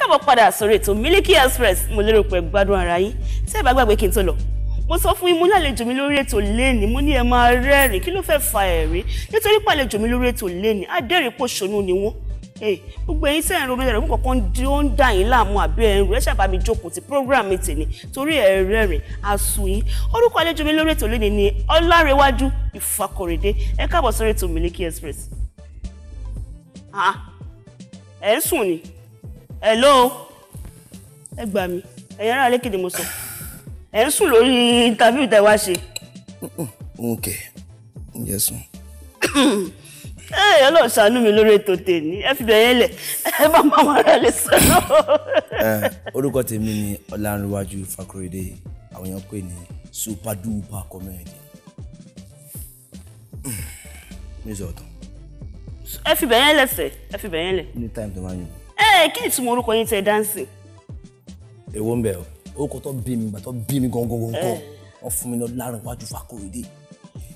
káàbọ̀ padà sórí ètò Miliki Express. Mo lérò pé gbádùn ara yín. Ṣé ẹ bá gbàgbé kí n tó lọ. Mo sọ fún yín mo lálejò mi lórí ètò lẹ́ni. Mo ní ẹ máa rẹ́rìn. Kí ló fẹ́ fa ẹ̀rín? Nítorí pé àlejò mi lórí ètò lẹ́ni. Adẹ́rìn pòṣónú ni wọ́n. Gbogbo ẹ̀yin tẹ́ ẹ̀ ń ronú ẹ̀rọ kankan tí ó ń dà yín láàmú àbí ẹ̀ ń rò ẹ ṣáà bá mi jókòó ti program mi tèmi torí ẹ̀ rẹ́rìn aṣù yín. Orúkọ àlejò mi lórí ètò lẹ́ni ni Ọlárewájú Ìfakọ̀rẹ̀dé. Ẹ káàbọ̀ sórí ètò Miliki Express. Ẹ ń sùn ni? Hello? Ẹ gbà mí. Ẹ̀yin ará lékè ni mo sọ. Ẹ ń sùn lórí interview tẹ́ wá ṣe. Okay. Ǹjẹ́ sùn. Ọlọ́run ṣàánú mi lórí ètò tèmi. Ẹ fi bẹ̀yẹn lẹ̀. Ẹ bá máa rẹ̀ lè sọ̀rọ̀. Orúkọ tèmi ni Ọlárewájú Ìfakọ̀rẹ̀dé. Àwọn èèyàn pè ní super duper comedy. Mi sọ ọ̀tọ̀. Ẹ fi bẹ̀yẹn lẹ̀ sẹ̀. Ẹ fi bẹ̀yẹn lẹ̀. Ní time tó máa yàn. Kí ni ìtumọ̀ orúkọ yín tẹ́ dancing? Èwo ń bẹ̀ o. Orúkọ tó bí mi, ìgbà tó bí mi gangan. Wọ́n fún mi ní Ọlárewájú Ìfakọ̀rẹ̀dé.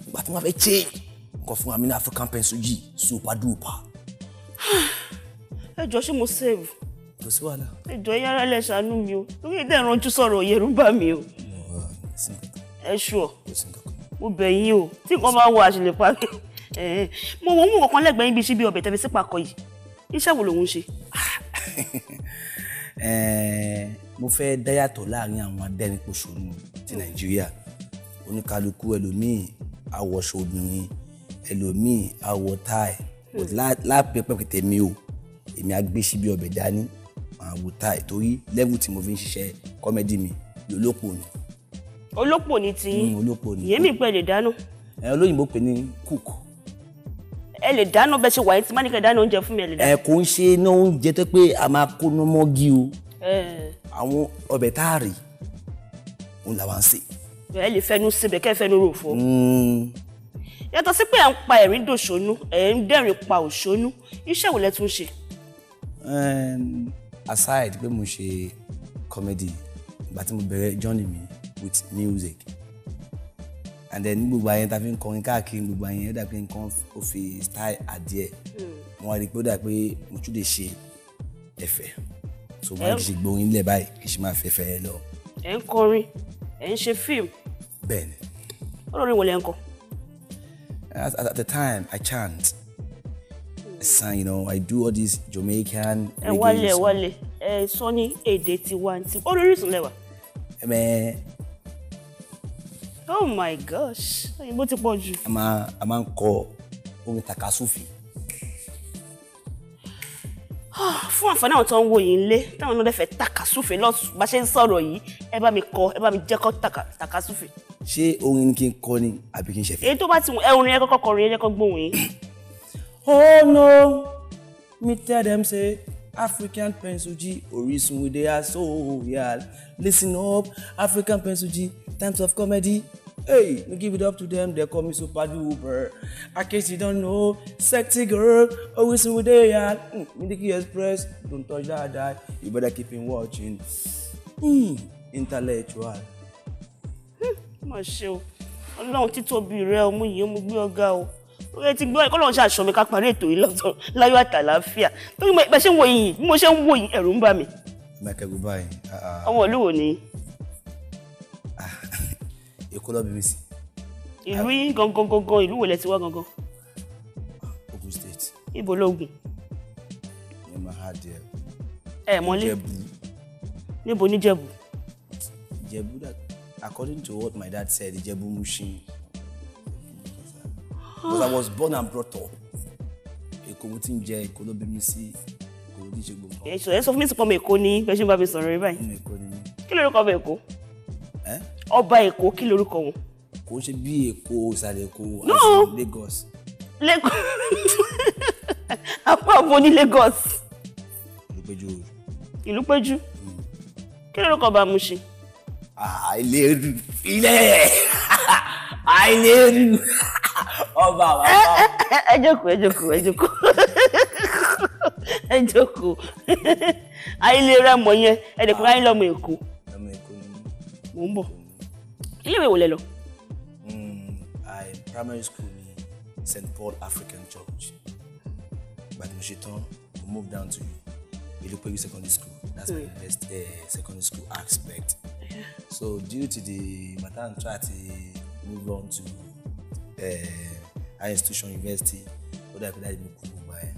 Ìgbà tí wọ́n fẹ́ change. Nǹkan fún wa mi ní African pencil G super duper. Ẹ jọ̀ọ́ ṣé mo save? Kò sí wàhálà. Ẹ jọ̀ọ́ yára lẹ ṣàánú mi o. Torí ìdẹ́ ìrànjú sọ̀rọ̀ Yorùbá ń bà mí o. Ẹ ṣùọ́. Mo bẹ̀ yín o. Tí nǹkan máa ń wọ àṣìlè parí. Mo wọ́n mú ọ̀kan lẹ́gbẹ̀ẹ́ yín bí síbi ọbẹ̀ tẹ́fẹ́ sípà kọ yìí. Iṣẹ́ wo lòun ṣe? Mo fẹ́ dáyàtọ̀ láàrin àwọn adẹ́rìnpòṣónú ti Nàìjíríà. Oníkálukú ẹlòmíì àwọ̀ṣọ obìnrin, ẹlòmíì àwọ̀ táì. Lápẹ̀pẹ̀ tèmi o, èmi á gbé síbi ọbẹ̀ dání, àwọ̀ táì torí level tí mo fi ń ṣiṣẹ́ kọ́mẹ́dì mi olópò ni. Olópò ni ti yín? Olópò ni. Ìyẹn mi pẹ́ lè dáná. Olóyìnbó pè ní cook. Ẹ lè dáná bẹ́ẹ̀ ṣe wà yín tí máa ní kẹ́ dáná oúnjẹ fún mi ẹ lè dáná. Kò ń ṣe iná oúnjẹ tó pé a máa kó ná mọ́gí o. Àwọn ọbẹ̀ táàrí òun làwọn ń sè. Ẹ lè fẹnu síbẹ̀ kẹ́ fẹnu rò fọ́. Yàtọ̀ sí pé ẹ̀ ń pa ẹ̀rín dòṣónú, ẹ̀ ń dẹ́rìn pa òṣónú, iṣẹ́ wo lẹ tún ṣe? Aside pé mo ṣe comedy, ìgbà tí mo bẹ̀rẹ̀ journey mi with music, and then gbogbo ayẹyẹ ta fi ń kọrin káàkiri gbogbo ayẹyẹ ó dà pé nǹkan ó fi style adìẹ wọn rí pé ó dà pé mo tún lè ṣe ẹ̀fẹ̀ so wọn kì í ṣe gbóyin lẹ̀ báyìí kì í ṣe máa fẹ́fẹ́ ẹ lọ. Ẹ ń kọrin, ẹ ń ṣe fíìmù. Bẹ́ẹ̀ni. Olórin wo lẹ ń kọ? At the time, I chant. I sang, I do all these Jamaican reggae songs. Wálé. Sọ ní èdè tiwantiwa. Orísun lẹ́wà. Oh my gosh. Òyìnbó ti pọ̀ jù. A máa ń kọ orin takasufi. Fún àǹfààní àwọn tó ń wo yìí lé, táwọn náà fẹ́ takasufi lọ bá ṣe ń sọ̀rọ̀ yìí, ẹ bá mi jẹ́ kọ́ takasufi. Ṣé orin ni kí n kọ ni àbí kí n ṣẹ̀fẹ̀? Èyí tó bá ti orin yẹn kọ́kọ́ kọrin yẹn kọ́ gbóhùn yín. Oh no, me tell them say African pencil G, Orisun we dey are so yeah. Listen up, African pencil G, times of comedy. Hey, we give it up to them, they call me super duper. In case you don't know, sexy girl, Orisun we dey are. Miliki Express, don't touch that. You better keep on watching. Intellectual. Má ṣe o. Ọlọ́run títóbi rẹ ọmú yìí ọmú gbé ọ̀gá o. Oye ti gbọ́ Ọlọ́run ṣàṣọ mi ká parí ètò yìí lọ́tọ̀ láyọ̀ àtàlàáfíà. Tó ní bá ṣe ń wo yìí, bí mo ṣe ń wo yìí ẹ̀rù ń bà mí. Michael Goodbye. Ọmọ ìlú wo ni? Èkó ló bí mi sí. Ìlú yín gangan ìlú wo lẹ ti wá gangan? Ogun State. Ibo lógun? Ẹ máa há díẹ̀. Mọ́lé? Ìjẹ̀bú. Níbo ní Jẹ̀bú? Ìjẹ̀bú that according to what my dad said, Ìjẹ̀bú Mushin. Because I was born and brought up. Èkó mo ti ń jẹ Èkó ló bí mi sí. Èkó ló díje gbogbo. Ẹ sọ fún mi sí pọ́nmọ Èkó ní bẹ́ẹ̀ ṣe ń bá mi sọ̀rọ̀ rí báyìí. Nínú Èkó ni mí. Kí lorúkọ ọba Èkó? Ọba Èkó kí lorúkọ wọn? Kò ń ṣe bí Èkó ìsàlẹ̀ Èkó No. Lagos. Lagos. Apá ọ̀bọ ní Lagos. Ìlúpéjú. Ìlúpéjú. Kí lorúkọ ọba Mushin? Àìlérú. Ilẹ̀. Àìlérú. Ọba wa. Ẹ jókòó. Àìlérú ẹ̀mọ̀ yẹn ẹ̀dẹ̀kùn ayé lọ́mọ Èkó. Ọmọ Èkó ni mí. Mo ń bọ̀. Ilé ìwé wo lẹ lọ? Primary school ní St. Paul African Church. But mo ṣe tán, mo move down to Iluperi Secondary School. That's my secondary school aspect. So due to the matter, I'm trying to move on to higher institution university. Ó dà pé dáàdì mi kú gbogbo ẹ̀.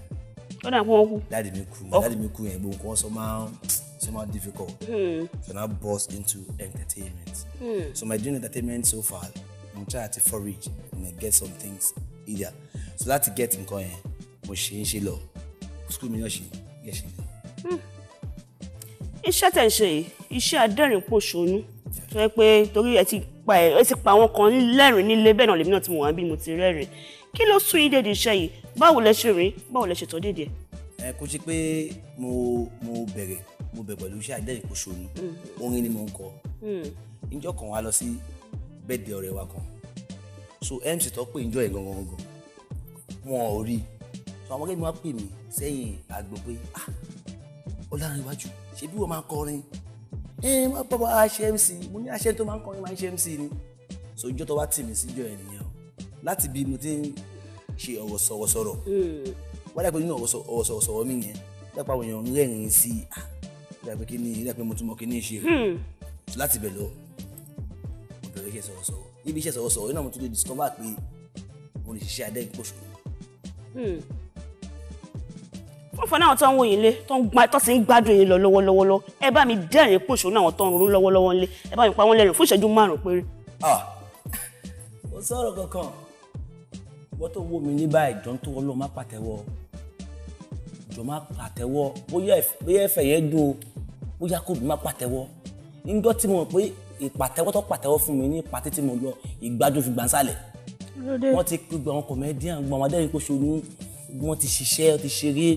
Ó dà pé wọ́n kú. Dáàdì mi kú yẹn gbogbo nǹkan somehow difficult. So now burst into entertainment. So my doing entertainment so far, I'm trying to forage and get some things either. So láti get nǹkan yẹn, mo ṣe lọ. School mi náà ṣe yẹ ṣe lọ. Iṣẹ́ tẹ̀ ń ṣe yìí, iṣẹ́ adẹ́rìn-pòṣónú tó yẹ pé torí ẹ ti pa àwọn kan lẹ́rìn nílé bẹ́ẹ̀ náà lèmi náà tí mo wà bí mo ti rẹ́rìn. Kí ló sún yín dédé iṣẹ́ yìí? Báwo lẹ ṣe rìn? Báwo lẹ ṣe tọ́ dédé? Kò ṣe pé mo bẹ̀rẹ̀ pẹ̀lú iṣẹ́ adẹ́rìn-pòṣónú. Orin ni mo ń kọ. Ìjọ́ kan wá lọ sí birthday ọ̀rẹ́ wa kan. So MC tó pé ìjọ́ ẹ̀ gangan wọn ò rí. So àwọn ọ̀rẹ́ mi wá pè mí sẹ́yìn àgbò pé Ọlárìnwájú ṣé bí wọ́n máa ń kọrin wọ́n bá ṣe MC mo ní àṣẹ tó máa ń kọrin máa ń ṣe MC ni. So ìjọ́ tó wá tì mí sí ìjọ́ ẹ̀ nìyẹn o láti bí mo ti ń ṣe ọ̀rọ̀ sọ̀rọ̀ wọ́n dàgbé nínú ọ̀rọ̀ sọ̀rọ̀ mi yẹn dápá àwọn èèyàn ń rẹ́rìn-ín sí dàgbé kí ni dàgbé mo tún mọ kí ni ṣe láti bẹ̀ lọ mo bẹ̀rẹ̀ iṣẹ́ sọ̀rọ̀ níbi iṣẹ́ sọ̀rọ̀ náà mo tún lè discover pé mo lè ṣiṣẹ́ adẹ́rìn-pòṣónú. Fún fún àwọn tó ń wò yín lé tó sì ń gbádùn yín lọ lọ́wọ́lọ́wọ́ ẹ bá mi dẹ́rìn-pòṣónú àwọn tó ń ronú lọ́wọ́lọ́wọ́ ńlé ẹ bá mi pa wọ́n lẹ́rìn fún ìṣẹ́jú 5 péré. Ó sọ̀rọ̀ kankan wọ́n tó wò mí ní báyìí jọ ń tó Ọlọ́run má pàtẹ́wọ́ bóyá ẹ̀fẹ̀ yẹn dùn o bóyá kò bí má pàtẹ́wọ́ níjọ́ tí mo mọ̀ pé ìpàtẹ́wọ́ tó pàtẹ́wọ́ fún mi ní pàtí tí mo lọ ìgbádùn fi gbàǹsálẹ̀ wọ́n ti pé gbọ́n comedian gbọ́n àwọn adẹ́rìn-pòṣónú wọ́n ti ṣiṣẹ́ wọ́n ti ṣeré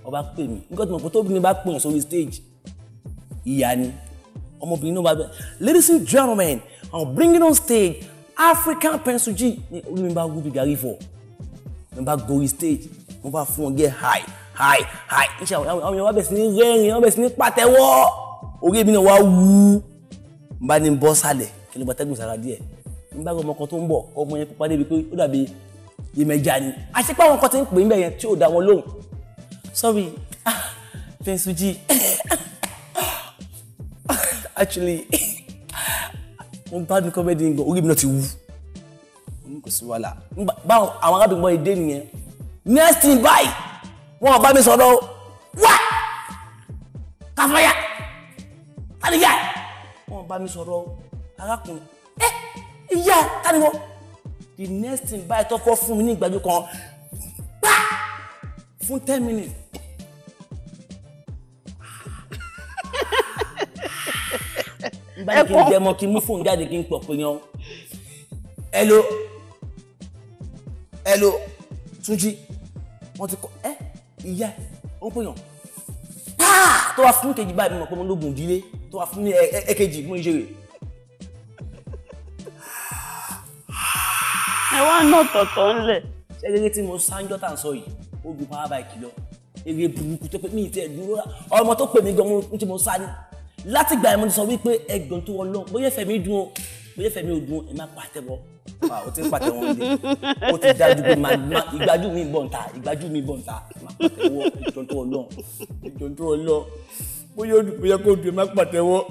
ọba pè mí nígbà tí mo pè tóbi ní bá pè yàn sórí stage ìyá ni ọmọbìnrin náà bá bẹ ladies and gentlemen I'm bringing on stage African Pensuji ní orí mi bá wú bí gàrí fọ mi bá gorí stage mo bá fún wọn get high níṣẹ́ àwọn èèyàn wá bẹ̀ sí ní rẹ́rìn wọ́n bẹ̀ sí ní pàtẹ́wọ́ orí mi náà wá wú n bá ní bọ́ sálẹ̀ kí ló bá tẹ́gùn sára díẹ̀ n bá rí ọmọ kan tó ń bọ̀ ọmọ yẹn pupa débi pé ó dàbí ìmẹ̀jà ni àṣepá àwọn kan ti ń pè ń bẹ̀ yẹn tí ò dá wọn lóhùn sorry Pensuji actually mo bá ní comedy ń gbọ́ orí mi náà ti wú mo ní kò sí wàhálà báwọn àwọn arábìnrin mọ́ èdè nìyẹn next thing báyìí wọn bá mi sọ̀rọ̀ wá káfáyà tàníyà wọn bá mi sọ̀rọ̀ arákùnrin ìyá tàníwọ́ the next thing báyìí tọ́kọ́ fún mi ní ìgbàjú kan pa fún 10 minutes. Báyìí kí n dẹmọ kí n mú fóònù jáde kí n pọ̀ pé yan hello Túnjí wọ́n ti kọ́ ìyá wọ́n pè yàn tó wá fún kejì báyìí mọ̀ pé mo lóògùn ìdílé tó wá fún ní ẹ̀kejì mú ìṣeré. Ẹ wá náà tọ̀tọ̀ ńlẹ̀. Ṣé tí mo sáńjọ́ tà ń sọ yìí ó ju power bike lọ eré burúkú tó pé mí ìtẹ́ dúró ọmọ tó pè mí gan mo tí mo sá ní láti gbà ẹ̀ mo ti sọ wípé ẹgbọ̀n tó wọlọ́ bóyá ẹ̀fẹ̀ mi dùn o bóyá ẹ̀fẹ̀ mi ò dùn ẹ má pàtẹ́wọ́ o ti ń pàtẹ́wọ́ ń lé o ti dájú pé ìgbájú mi bọ̀ ń ta má pàtẹ́wọ́ ẹgbọ̀n tó wọlọ́ bóyá ó dùn bóyá kó dùn ẹ má pàtẹ́wọ́.